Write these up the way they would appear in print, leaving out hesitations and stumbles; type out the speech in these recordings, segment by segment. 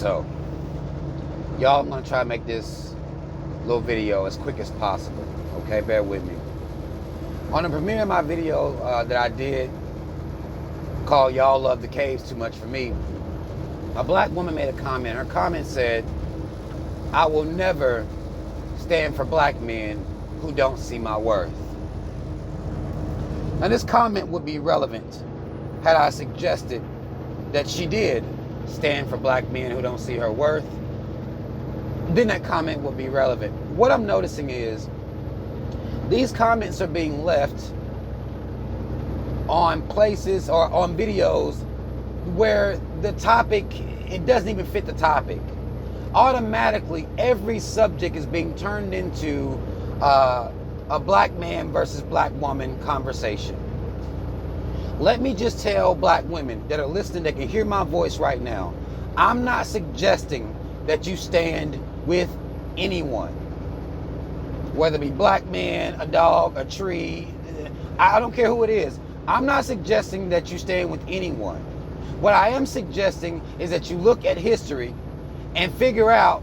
So, y'all, I'm going to try to make this little video as quick as possible. Okay, bear with me. On the premiere of my video that I did called Y'all Love the Caves Too Much For Me, a black woman made a comment. Her comment said, I will never stand for black men who don't see my worth. Now this comment would be relevant had I suggested that she did stand for black men who don't see her worth. Then that comment would be relevant. What I'm noticing is these comments are being left on places or on videos where the topic, it doesn't even fit the topic. Automatically, every subject is being turned into a black man versus black woman conversation. Let me just tell black women that are listening, that can hear my voice right now, I'm not suggesting that you stand with anyone. Whether it be black man, a dog, a tree, I don't care who it is. I'm not suggesting that you stand with anyone. What I am suggesting is that you look at history and figure out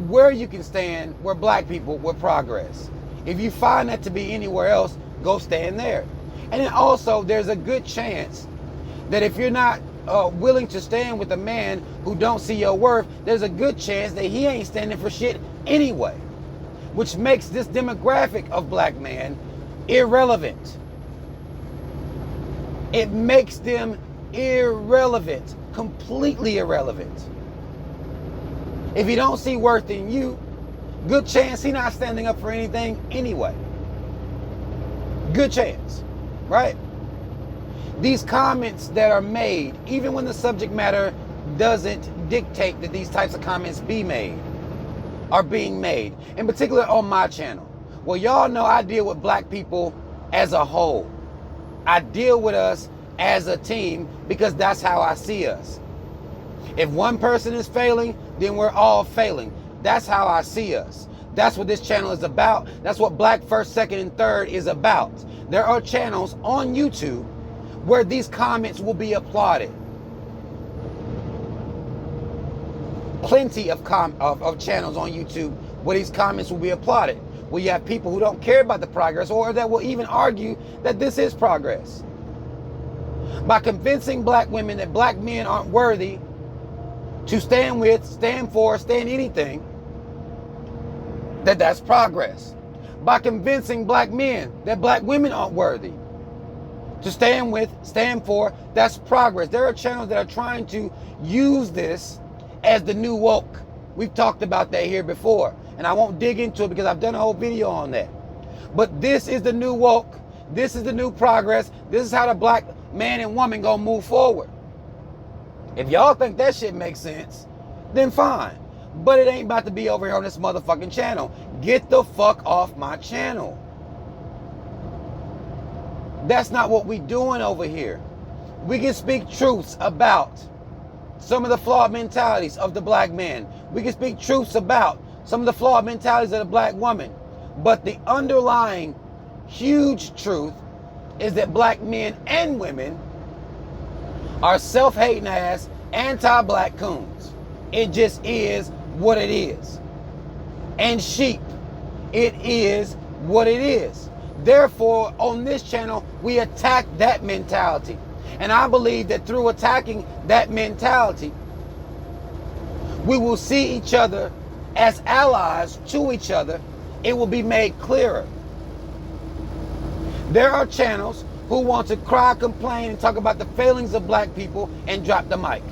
where you can stand, where black people will progress. If you find that to be anywhere else, go stand there. And then also, there's a good chance that if you're not willing to stand with a man who don't see your worth, there's a good chance that he ain't standing for shit anyway, which makes this demographic of black man irrelevant. It makes them irrelevant, completely irrelevant. If he don't see worth in you, good chance he not standing up for anything anyway. Good chance, right? These comments that are made, even when the subject matter doesn't dictate that these types of comments be made, are being made, in particular on my channel. Well, y'all know I deal with black people as a whole. I deal with us as a team because that's how I see us. If one person is failing, then we're all failing. That's how I see us. That's what this channel is about. That's what Black First, Second, and Third is about. There are channels on YouTube where these comments will be applauded. Plenty of channels on YouTube where these comments will be applauded. Where you have people who don't care about the progress, or that will even argue that this is progress. By convincing black women that black men aren't worthy to stand with, stand for, stand anything, that's progress. By convincing black men that black women aren't worthy to stand with, stand for, that's progress. There are channels that are trying to use this as the new woke. We've talked about that here before, and I won't dig into it because I've done a whole video on that. But this is the new woke. This is the new progress. This is how the black man and woman gonna move forward. If y'all think that shit makes sense, then fine. But it ain't about to be over here on this motherfucking channel. Get the fuck off my channel. That's not what we doing over here. We can speak truths about some of the flawed mentalities of the black man. We can speak truths about some of the flawed mentalities of the black woman. But the underlying huge truth is that black men and women are self-hating ass, anti-black coons. It just is what it is. And sheep, it is what it is. Therefore, on this channel, we attack that mentality. And I believe that through attacking that mentality, we will see each other as allies to each other. It will be made clearer. There are channels who want to cry, complain, and talk about the failings of black people and drop the mic.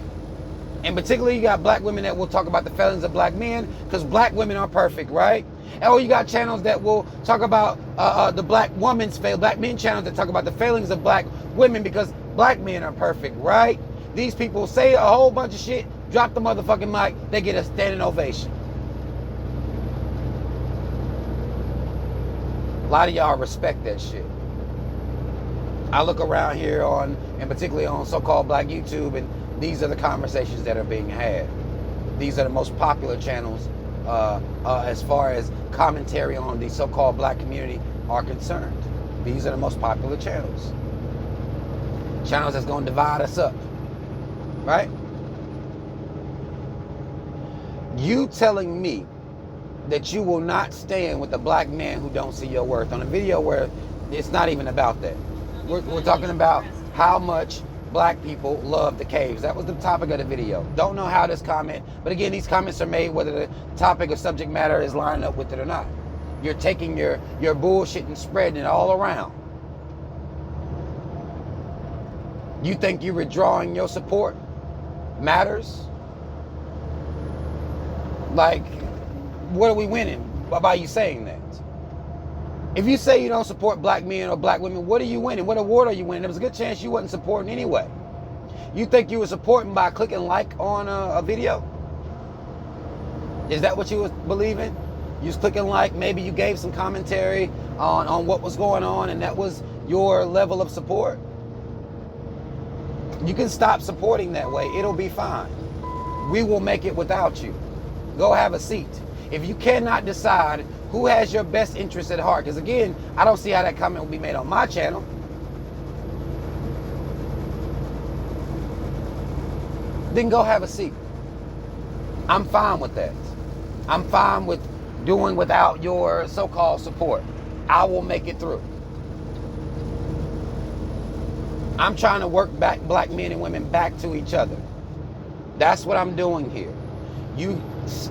And particularly, you got black women that will talk about the failings of black men because black women are perfect, right? Or you got channels that will talk about the black woman's fail, black men channels that talk about the failings of black women because black men are perfect, right? These people say a whole bunch of shit, drop the motherfucking mic, they get a standing ovation. A lot of y'all respect that shit. I look around here and particularly on so-called black YouTube, and these are the conversations that are being had. These are the most popular channels as far as commentary on the so-called black community are concerned. These are the most popular channels. Channels that's going to divide us up, right? You telling me that you will not stand with a black man who don't see your worth on a video where it's not even about that. We're talking about how much black people love the caves. That was the topic of the video. Don't know how this comment, but again, these comments are made whether the topic or subject matter is lining up with it or not. You're taking your bullshit and spreading it all around. You think you withdrawing your support matters? Like, what are we winning by you saying that? If you say you don't support black men or black women, what are you winning? What award are you winning? There was a good chance you wasn't supporting anyway. You think you were supporting by clicking like on a video? Is that what you was believing? You was clicking like, maybe you gave some commentary on what was going on and that was your level of support? You can stop supporting that way. It'll be fine. We will make it without you. Go have a seat. If you cannot decide who has your best interest at heart, because again, I don't see how that comment will be made on my channel. Then go have a seat. I'm fine with that. I'm fine with doing without your so-called support. I will make it through. I'm trying to work back black men and women back to each other. That's what I'm doing here. You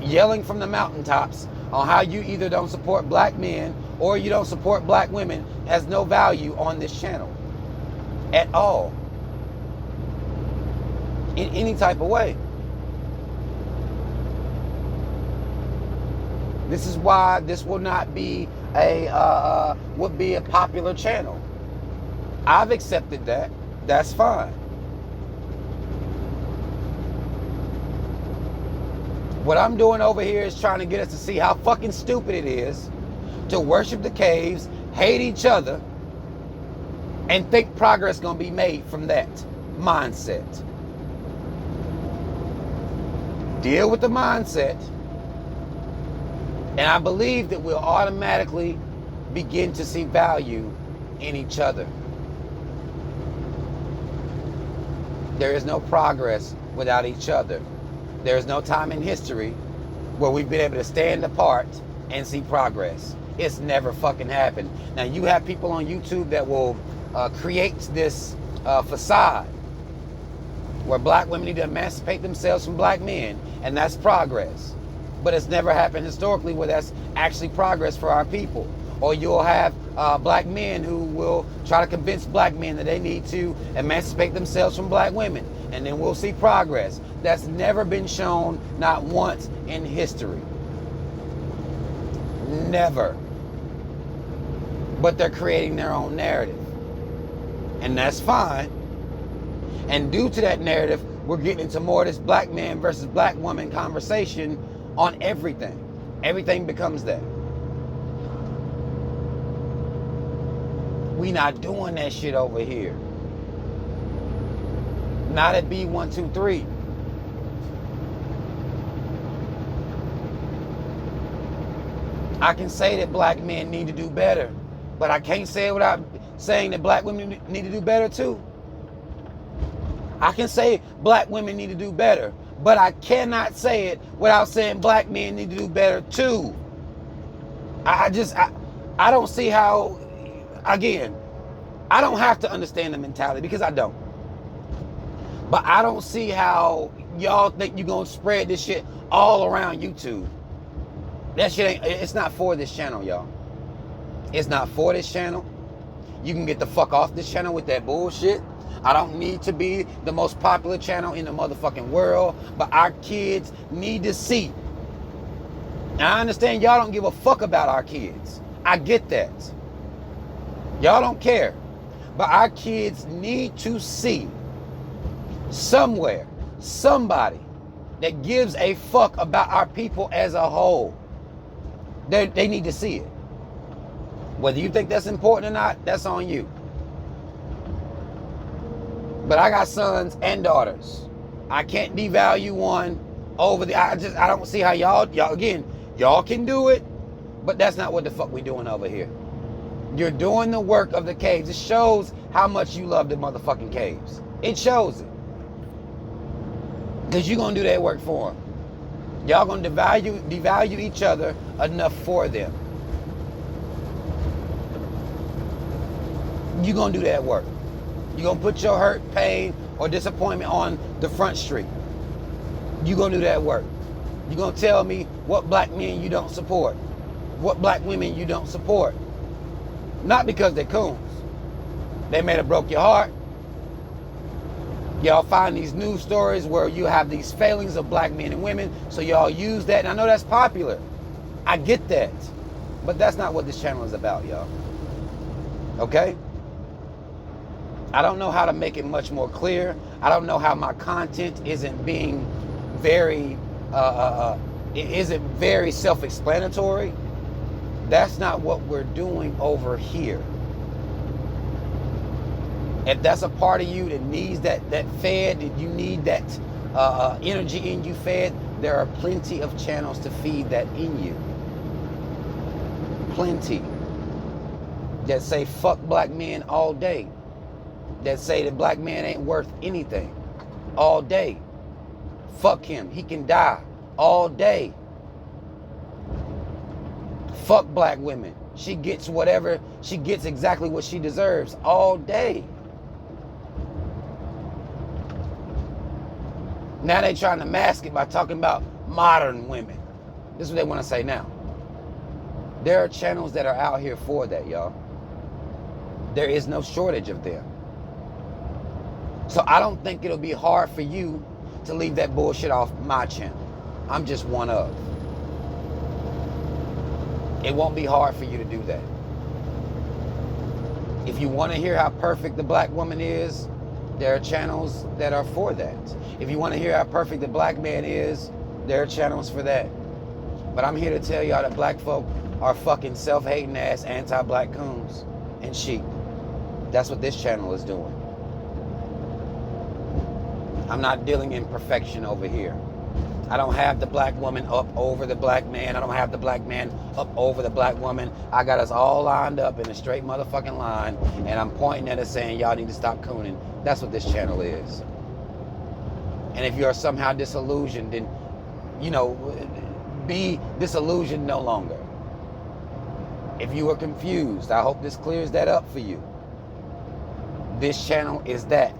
yelling from the mountaintops on how you either don't support black men or you don't support black women has no value on this channel at all, in any type of way. This is why this will not be would be a popular channel. I've accepted that. That's fine. What I'm doing over here is trying to get us to see how fucking stupid it is to worship the caves, hate each other, and think progress gonna be made from that mindset. Deal with the mindset, and I believe that we'll automatically begin to see value in each other. There is no progress without each other. There is no time in history where we've been able to stand apart and see progress. It's never fucking happened. Now you have people on YouTube that will create this facade where black women need to emancipate themselves from black men, and that's progress. But it's never happened historically where that's actually progress for our people. Or you'll have black men who will try to convince black men that they need to emancipate themselves from black women, and then we'll see progress. That's never been shown, not once in history. Never. But they're creating their own narrative. And that's fine. And due to that narrative, we're getting into more of this black man versus black woman conversation on everything. Everything becomes that. We not doing that shit over here. Not at B123. I can say that black men need to do better, but I can't say it without saying that black women need to do better too. I can say black women need to do better, but I cannot say it without saying black men need to do better too. I don't see how, again, I don't have to understand the mentality because I don't. But I don't see how y'all think you're gonna spread this shit all around YouTube. That shit ain't, it's not for this channel, y'all. It's not for this channel. You can get the fuck off this channel with that bullshit. I don't need to be the most popular channel in the motherfucking world, but our kids need to see. Now, I understand y'all don't give a fuck about our kids. I get that. Y'all don't care. But our kids need to see somewhere, somebody that gives a fuck about our people as a whole. They need to see it. Whether you think that's important or not, that's on you. But I got sons and daughters. I can't devalue one over the, I don't see how y'all can do it, but that's not what the fuck we doing over here. You're doing the work of the caves. It shows how much you love the motherfucking caves. It shows it. Because you're going to do that work for them. Y'all gonna devalue each other enough for them. You gonna do that work. You gonna put your hurt, pain, or disappointment on the front street. You gonna do that work. You gonna tell me what black men you don't support, what black women you don't support. Not because they're coons. They may have broke your heart. Y'all find these news stories where you have these failings of black men and women, so y'all use that, and I know that's popular. I get that. But that's not what this channel is about, y'all. Okay? I don't know how to make it much more clear. I don't know how my content isn't being very, it isn't very self-explanatory. That's not what we're doing over here. If that's a part of you that needs that fed, that you need that energy in you fed, there are plenty of channels to feed that in you. Plenty. That say fuck black men all day. That say that black man ain't worth anything all day. Fuck him, he can die all day. Fuck black women. She gets whatever, she gets exactly what she deserves all day. Now they trying to mask it by talking about modern women. This is what they want to say now. There are channels that are out here for that, y'all. There is no shortage of them. So I don't think it'll be hard for you to leave that bullshit off my channel. I'm just one of. It won't be hard for you to do that. If you want to hear how perfect the black woman is, there are channels that are for that. If you want to hear how perfect the black man is, there are channels for that. But I'm here to tell y'all that black folk are fucking self-hating ass anti-black coons and sheep. That's what this channel is doing. I'm not dealing in perfection over here. I don't have the black woman up over the black man. I don't have the black man up over the black woman. I got us all lined up in a straight motherfucking line, and I'm pointing at us saying, y'all need to stop cooning. That's what this channel is. And if you are somehow disillusioned, then, you know, be disillusioned no longer. If you are confused, I hope this clears that up for you. This channel is that.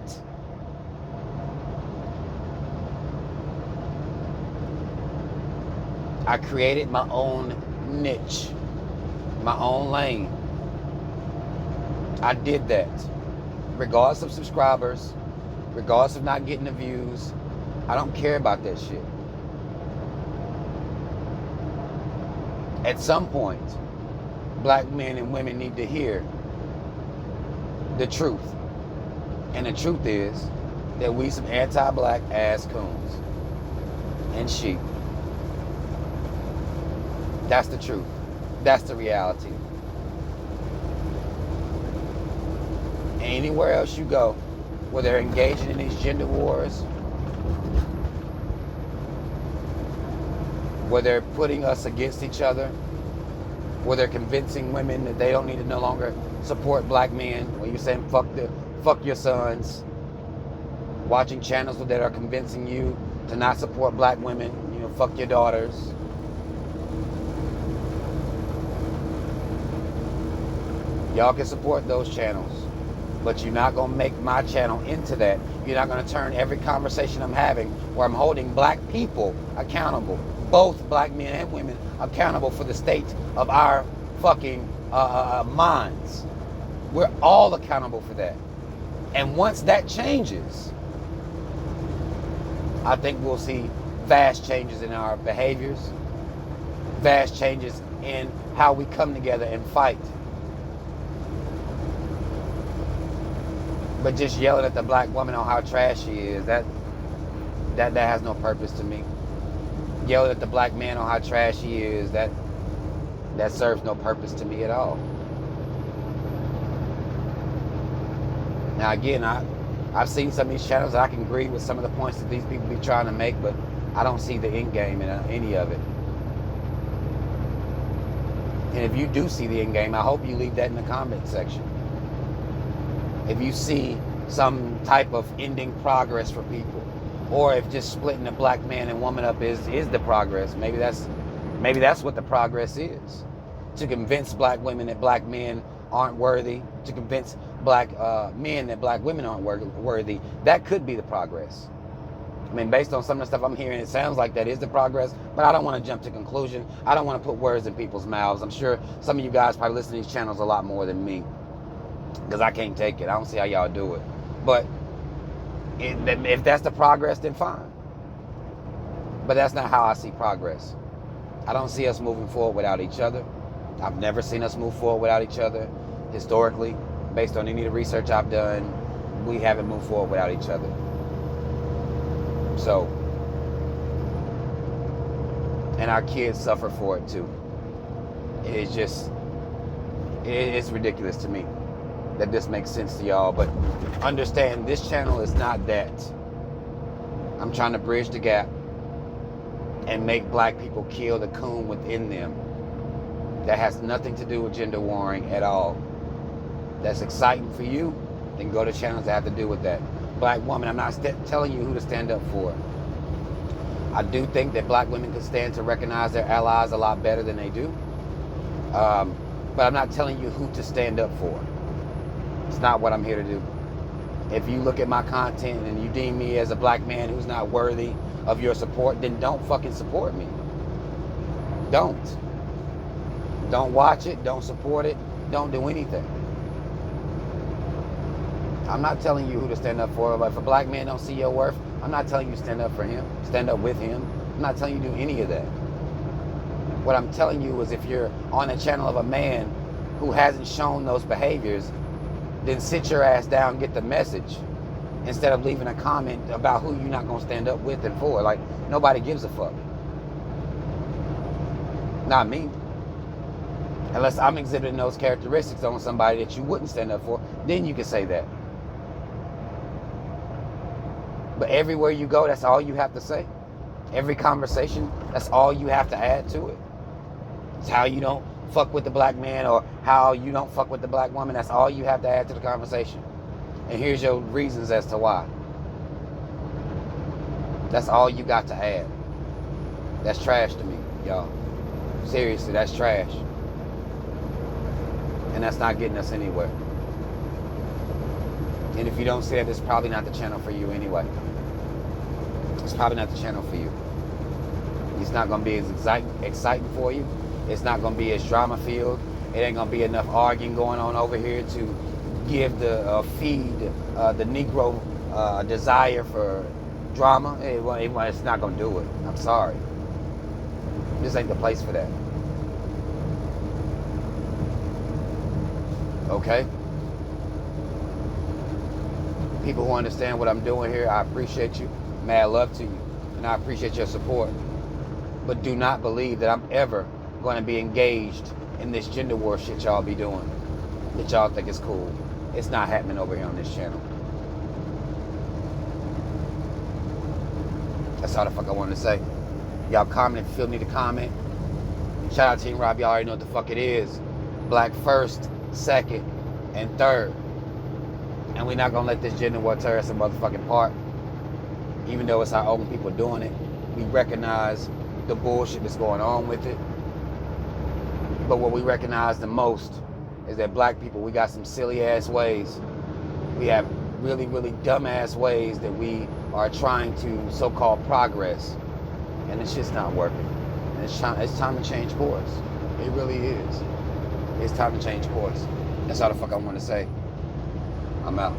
I created my own niche, my own lane. I did that. Regardless of subscribers, regardless of not getting the views, I don't care about that shit. At some point, black men and women need to hear the truth. And the truth is that we some anti-black ass coons and sheep. That's the truth. That's the reality. Anywhere else you go where they're engaging in these gender wars, where they're putting us against each other, where they're convincing women that they don't need to no longer support black men, where you're saying fuck your sons, watching channels that are convincing you to not support black women, you know, fuck your daughters. Y'all can support those channels, but you're not going to make my channel into that. You're not going to turn every conversation I'm having where I'm holding black people accountable, both black men and women accountable for the state of our fucking minds. We're all accountable for that. And once that changes, I think we'll see vast changes in our behaviors, vast changes in how we come together and fight. But just yelling at the black woman on how trash she is, that has no purpose to me. Yelling at the black man on how trash he is, that serves no purpose to me at all. Now again, I've seen some of these channels that I can agree with some of the points that these people be trying to make, but I don't see the end game in any of it. And if you do see the end game, I hope you leave that in the comment section. If you see some type of ending progress for people, Or if just splitting the black man and woman up is the progress. Maybe that's what the progress is. To convince black women that black men aren't worthy, to convince black men that black women aren't worthy, that could be the progress. I mean, based on some of the stuff I'm hearing, it sounds like that is the progress, but I don't want to jump to conclusion. I don't want to put words in people's mouths. I'm sure some of you guys probably listen to these channels a lot more than me, because I can't take it. I don't see how y'all do it. But if that's the progress, then fine. But that's not how I see progress. I don't see us moving forward without each other. I've never seen us move forward without each other. Historically, based on any of the research I've done, we haven't moved forward without each other. So, and our kids suffer for it too. It's ridiculous to me that this makes sense to y'all, but understand this channel is not that. I'm trying to bridge the gap and make black people kill the coon within them. That has nothing to do with gender warring at all. That's exciting for you, then go to channels that have to do with that. Black woman, I'm not telling you who to stand up for. I do think that black women could stand to recognize their allies a lot better than they do. But I'm not telling you who to stand up for. It's not what I'm here to do. If you look at my content and you deem me as a black man who's not worthy of your support, then don't fucking support me. Don't watch it, don't support it, don't do anything. I'm not telling you who to stand up for, but if a black man don't see your worth, I'm not telling you to stand up for him, stand up with him. I'm not telling you to do any of that. What I'm telling you is if you're on the channel of a man who hasn't shown those behaviors, then sit your ass down and get the message instead of leaving a comment about who you're not going to stand up with and for. Like, nobody gives a fuck. Not me. Unless I'm exhibiting those characteristics on somebody that you wouldn't stand up for, then you can say that. But everywhere you go, that's all you have to say. Every conversation, that's all you have to add to it. It's how you don't fuck with the black man or how you don't fuck with the black woman. That's all you have to add to the conversation. And here's your reasons as to why. That's all you got to add. That's trash to me, y'all. Seriously, that's trash. And that's not getting us anywhere. And if you don't see it, it's probably not the channel for you anyway. It's probably not the channel for you. It's not going to be as exciting for you. It's not going to be as drama-filled. It ain't going to be enough arguing going on over here to give feed the Negro desire for drama. It's not going to do it. I'm sorry. This ain't the place for that. Okay? People who understand what I'm doing here, I appreciate you. Mad love to you. And I appreciate your support. But do not believe that I'm ever going to be engaged in this gender war shit y'all be doing. That y'all think is cool. It's not happening over here on this channel. That's all the fuck I wanted to say. Y'all comment if you feel me to comment. Shout out to Team Rob. Y'all already know what the fuck it is. Black first, second, and third. And we're not going to let this gender war tear us a motherfucking part. Even though it's our own people doing it. We recognize the bullshit that's going on with it. But what we recognize the most is that black people, we got some silly ass ways. We have really, really dumb ass ways that we are trying to so-called progress. And it's just not working. And it's time to change course. It really is. It's time to change course. That's all the fuck I want to say. I'm out.